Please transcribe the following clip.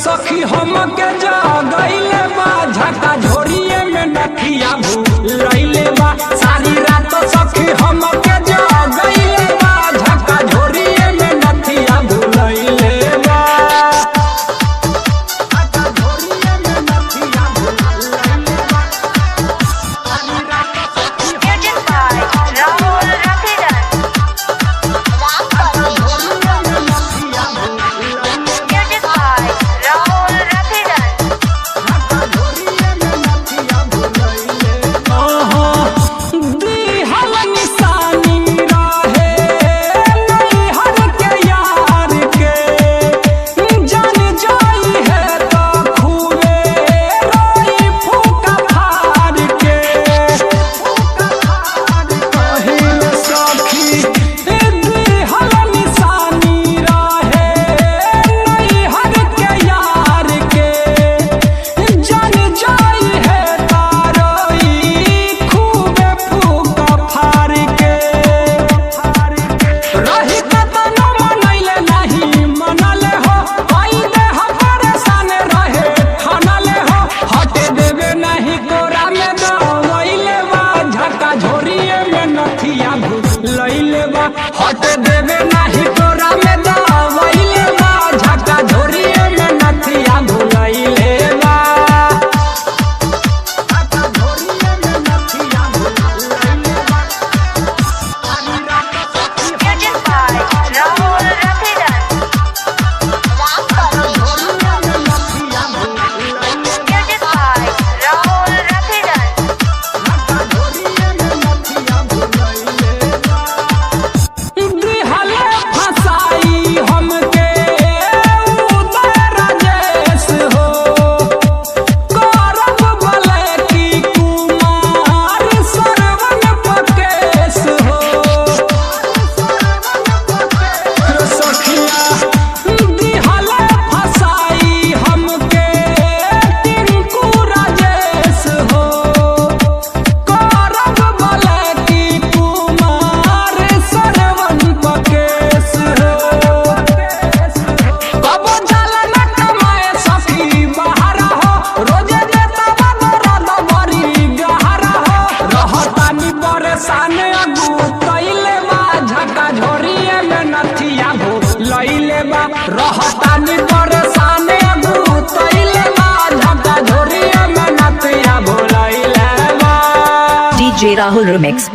सखी हमके जगइले बा झका झोरिए में नथिया भूलइले बा सारी रात सखी हमके जगइले बा झका झोरिए में नथिया भूलइले बा झका झोरिए में नथिया भूलइले बा सारी रात सखी हट देवे नाही तोरा में दवाइले बा झका झोरिए में नथिया भूलइले बा झका झोरिए में नथिया भूलइले बा सारी रात सखी रहतानी परेशान भूतइले बा झका झोरिए में नथिया भूलइले बा। DJ Rahul Remix।